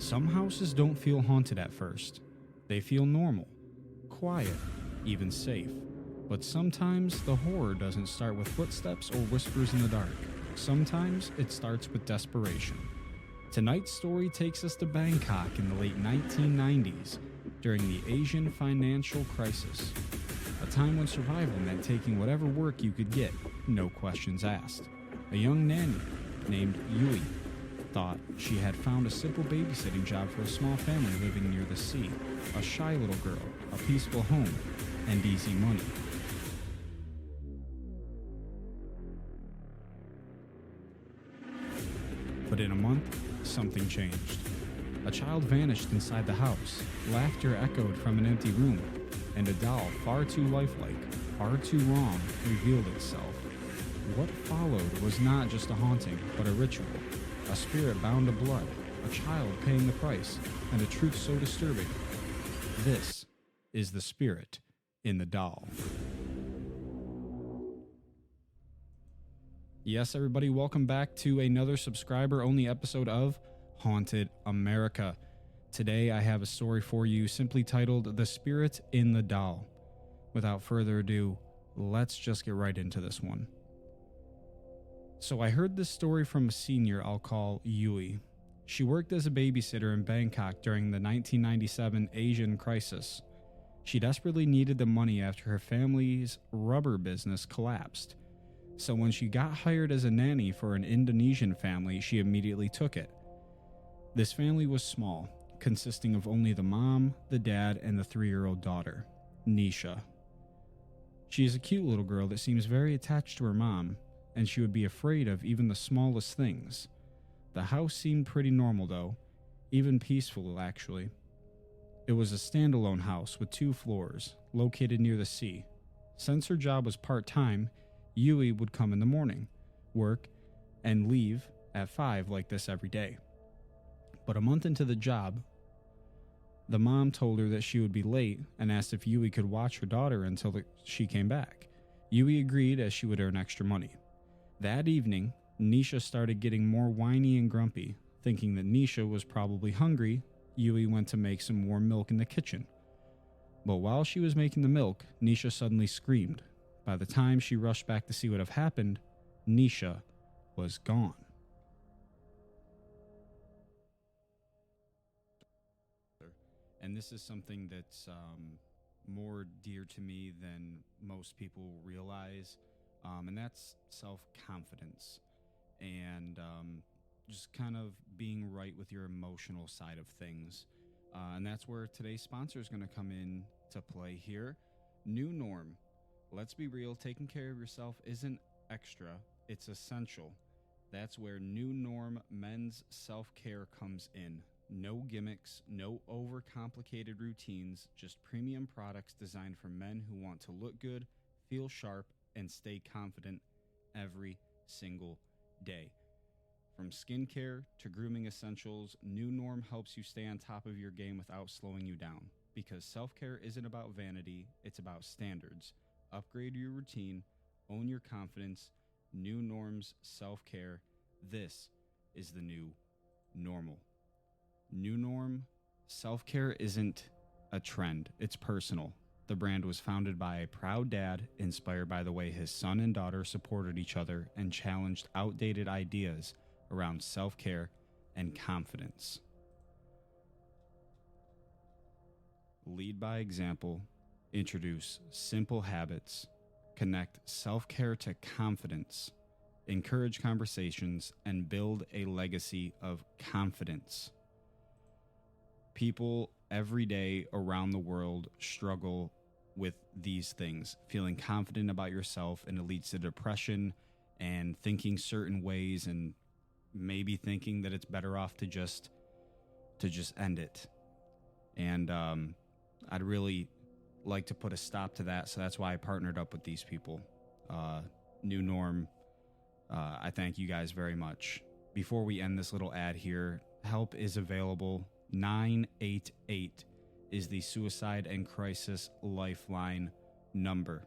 Some houses don't feel haunted at first. They feel normal, quiet, even safe. But sometimes the horror doesn't start with footsteps or whispers in the dark. Sometimes it starts with desperation. Tonight's story takes us to Bangkok in the late 1990s during the Asian financial crisis. A time when survival meant taking whatever work you could get, no questions asked. A young nanny named Yui thought she had found a simple babysitting job for a small family living near the sea, a shy little girl, a peaceful home, and easy money. But in a month, something changed. A child vanished inside the house, laughter echoed from an empty room, and a doll far too lifelike, far too wrong, revealed itself. What followed was not just a haunting, but a ritual. A spirit bound to blood, a child paying the price, and a truth so disturbing. This is the spirit in the doll. Yes, everybody, welcome back to another subscriber-only episode of Haunted America. Today, I have a story for you simply titled The Spirit in the Doll. Without further ado, let's just get right into this one. So I heard this story from a senior I'll call Yui. She worked as a babysitter in Bangkok during the 1997 Asian crisis. She desperately needed the money after her family's rubber business collapsed. So when she got hired as a nanny for an Indonesian family, she immediately took it. This family was small, consisting of only the mom, the dad, and the 3-year-old daughter, Nisha. She is a cute little girl that seems very attached to her mom, and she would be afraid of even the smallest things. The house seemed pretty normal though, even peaceful actually. It was a standalone house with 2 floors, located near the sea. Since her job was part-time, Yui would come in the morning, work, and leave at 5 like this every day. But a month into the job, the mom told her that she would be late and asked if Yui could watch her daughter until she came back. Yui agreed as she would earn extra money. That evening, Nisha started getting more whiny and grumpy. Thinking that Nisha was probably hungry, Yui went to make some warm milk in the kitchen. But while she was making the milk, Nisha suddenly screamed. By the time she rushed back to see what had happened, Nisha was gone. And this is something that's more dear to me than most people realize. And that's self-confidence and just kind of being right with your emotional side of things. And that's where today's sponsor is going to come in to play here. New Norm. Let's be real, taking care of yourself isn't extra, it's essential. That's where New Norm men's self-care comes in. No gimmicks, no overcomplicated routines, just premium products designed for men who want to look good, feel sharp, and stay confident every single day. From skincare to grooming essentials, New Norm helps you stay on top of your game without slowing you down. Because self-care isn't about vanity, it's about standards. Upgrade your routine, own your confidence. New Norm's self-care. This is the new normal. New Norm, self-care isn't a trend, it's personal. The brand was founded by a proud dad, inspired by the way his son and daughter supported each other and challenged outdated ideas around self-care and confidence. Lead by example, introduce simple habits, connect self-care to confidence, encourage conversations, and build a legacy of confidence. People every day around the world struggle with these things, feeling confident about yourself, and it leads to depression and thinking certain ways and maybe thinking that it's better off to just end it. And I'd really like to put a stop to that, so that's why I partnered up with these people. New Norm, I thank you guys very much. Before we end this little ad here, help is available. 988 is the Suicide and Crisis Lifeline number.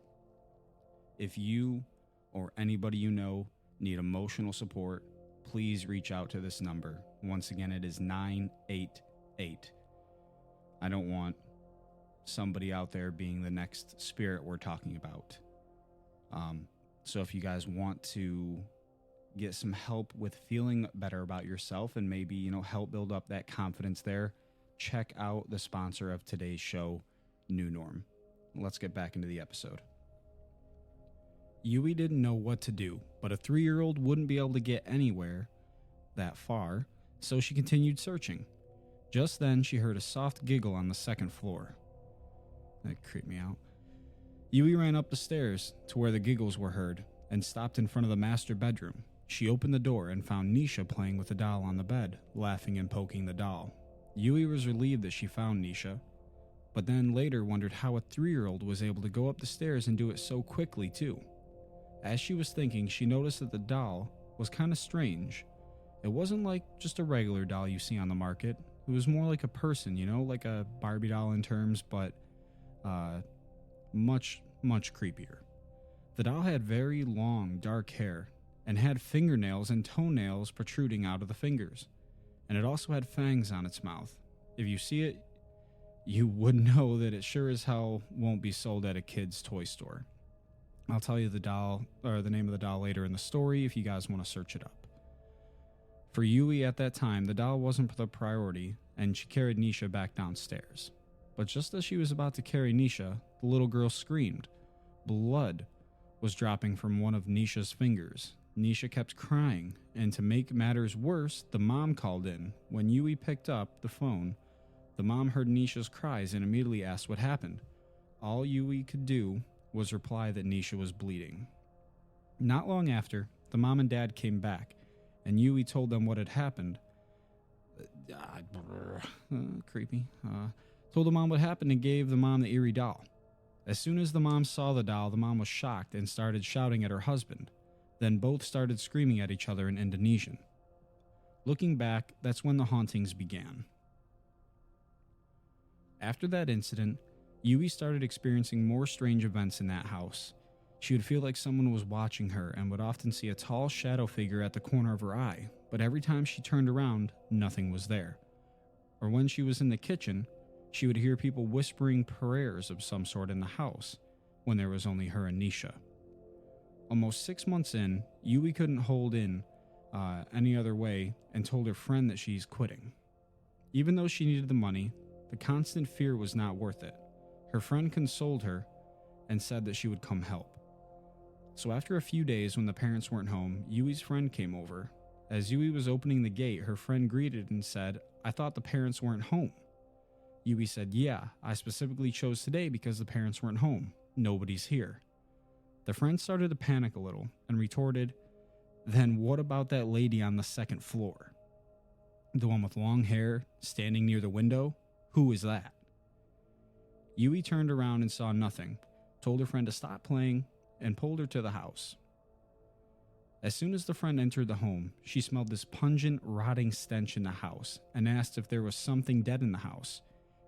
If you or anybody you know need emotional support, please reach out to this number. Once again, it is 988 8. I don't want somebody out there being the next spirit we're talking about. So if you guys want to get some help with feeling better about yourself and maybe, help build up that confidence there, check out the sponsor of today's show, New Norm. Let's get back into the episode. Yui didn't know what to do, but a 3-year-old wouldn't be able to get anywhere that far, so she continued searching. Just then, she heard a soft giggle on the second floor. That creeped me out. Yui ran up the stairs to where the giggles were heard and stopped in front of the master bedroom. She opened the door and found Nisha playing with the doll on the bed, laughing and poking the doll. Yui was relieved that she found Nisha, but then later wondered how a 3-year-old was able to go up the stairs and do it so quickly too. As she was thinking, she noticed that the doll was kind of strange. It wasn't like just a regular doll you see on the market. It was more like a person, like a Barbie doll in terms, but much, much creepier. The doll had very long, dark hair and had fingernails and toenails protruding out of the fingers. And it also had fangs on its mouth. If you see it, you would know that it sure as hell won't be sold at a kid's toy store. I'll tell you the doll, or the name of the doll later in the story if you guys want to search it up. For Yui at that time, the doll wasn't the priority, and she carried Nisha back downstairs. But just as she was about to carry Nisha, the little girl screamed. Blood was dropping from one of Nisha's fingers. Nisha kept crying, and to make matters worse, the mom called in. When Yui picked up the phone, the mom heard Nisha's cries and immediately asked what happened. All Yui could do was reply that Nisha was bleeding. Not long after, the mom and dad came back, and Yui told them what had happened. Creepy. Told the mom what happened and gave the mom the eerie doll. As soon as the mom saw the doll, the mom was shocked and started shouting at her husband. Then both started screaming at each other in Indonesian. Looking back, that's when the hauntings began. After that incident, Yui started experiencing more strange events in that house. She would feel like someone was watching her and would often see a tall shadow figure at the corner of her eye, but every time she turned around, nothing was there. Or when she was in the kitchen, she would hear people whispering prayers of some sort in the house when there was only her and Nisha. Almost 6 months in, Yui couldn't hold in any other way and told her friend that she's quitting. Even though she needed the money, the constant fear was not worth it. Her friend consoled her and said that she would come help. So after a few days when the parents weren't home, Yui's friend came over. As Yui was opening the gate, her friend greeted and said, "I thought the parents weren't home." Yui said, "Yeah, I specifically chose today because the parents weren't home. Nobody's here." The friend started to panic a little and retorted, "Then what about that lady on the second floor? The one with long hair, standing near the window? Who is that?" Yui turned around and saw nothing, told her friend to stop playing, and pulled her to the house. As soon as the friend entered the home, she smelled this pungent, rotting stench in the house and asked if there was something dead in the house.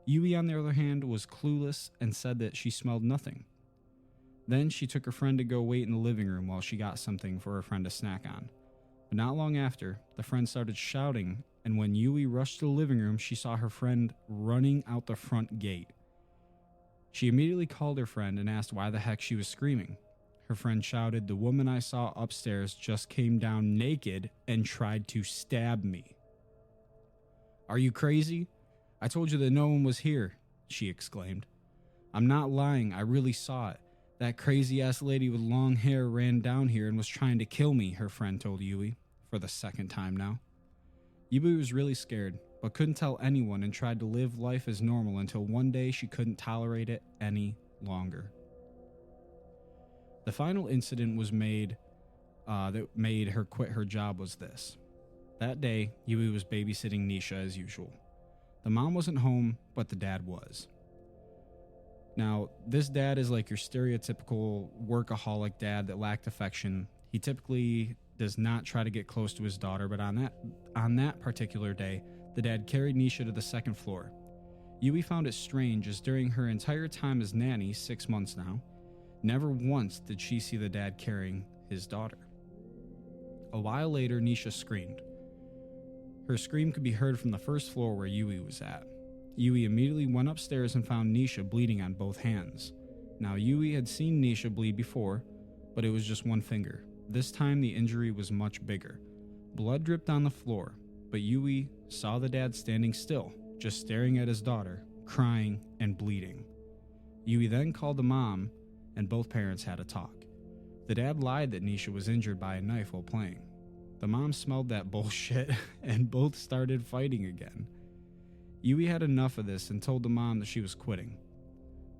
Yui, on the other hand, was clueless and said that she smelled nothing. Then she took her friend to go wait in the living room while she got something for her friend to snack on. But not long after, the friend started shouting, and when Yui rushed to the living room, she saw her friend running out the front gate. She immediately called her friend and asked why the heck she was screaming. Her friend shouted, "The woman I saw upstairs just came down naked and tried to stab me." "Are you crazy? I told you that no one was here," she exclaimed. "I'm not lying, I really saw it. That crazy-ass lady with long hair ran down here and was trying to kill me," her friend told Yui, for the second time now. Yui was really scared, but couldn't tell anyone and tried to live life as normal until one day she couldn't tolerate it any longer. The final incident that made her quit her job was this. That day, Yui was babysitting Nisha as usual. The mom wasn't home, but the dad was. Now, this dad is like your stereotypical workaholic dad that lacked affection. He typically does not try to get close to his daughter, but on that particular day, the dad carried Nisha to the second floor. Yui found it strange as during her entire time as nanny, 6 months now, never once did she see the dad carrying his daughter. A while later, Nisha screamed. Her scream could be heard from the first floor where Yui was at. Yui immediately went upstairs and found Nisha bleeding on both hands. Now, Yui had seen Nisha bleed before, but it was just one finger. This time, the injury was much bigger. Blood dripped on the floor, but Yui saw the dad standing still, just staring at his daughter, crying and bleeding. Yui then called the mom, and both parents had a talk. The dad lied that Nisha was injured by a knife while playing. The mom smelled that bullshit, and both started fighting again. Yui had enough of this and told the mom that she was quitting.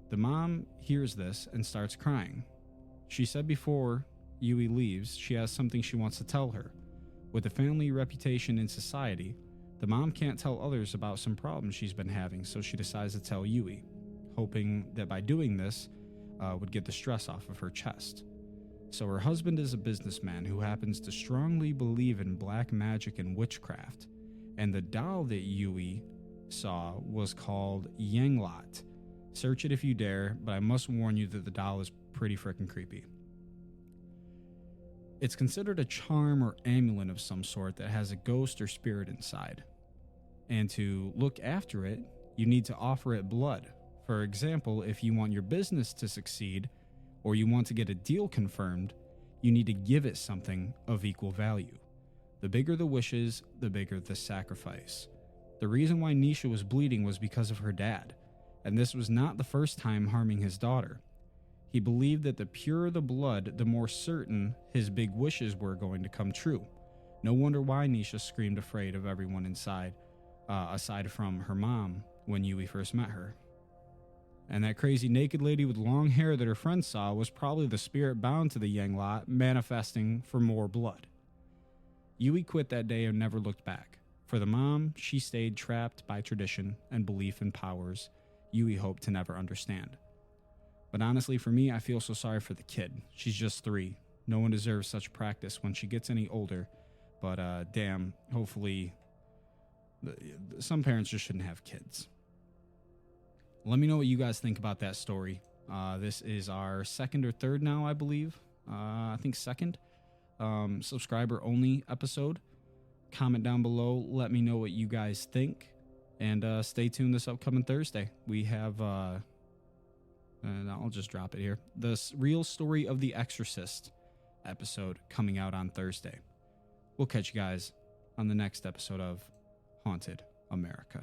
The mom hears this and starts crying. She said before Yui leaves, she has something she wants to tell her. With a family reputation in society, the mom can't tell others about some problems she's been having, so she decides to tell Yui, hoping that by doing this would get the stress off of her chest. So her husband is a businessman who happens to strongly believe in black magic and witchcraft, and the doll that Yui saw was called Yanglot. Search it if you dare, but I must warn you that the doll is pretty freaking creepy. It's considered a charm or amulet of some sort that has a ghost or spirit inside. And to look after it, you need to offer it blood. For example, if you want your business to succeed, or you want to get a deal confirmed, you need to give it something of equal value. The bigger the wishes, the bigger the sacrifice. The reason why Nisha was bleeding was because of her dad, and this was not the first time harming his daughter. He believed that the purer the blood, the more certain his big wishes were going to come true. No wonder why Nisha screamed afraid of everyone inside, aside from her mom when Yui first met her. And that crazy naked lady with long hair that her friend saw was probably the spirit bound to the Yanglot, manifesting for more blood. Yui quit that day and never looked back. For the mom, she stayed trapped by tradition and belief in powers Yui hoped to never understand. But honestly, for me, I feel so sorry for the kid. She's just 3. No one deserves such practice when she gets any older. But damn, hopefully, some parents just shouldn't have kids. Let me know what you guys think about that story. This is our second or third now, I believe. I think second subscriber only episode. Comment down below. Let me know what you guys think. And stay tuned this upcoming Thursday. We have, and I'll just drop it here, the real story of The Exorcist episode coming out on Thursday. We'll catch you guys on the next episode of Haunted America.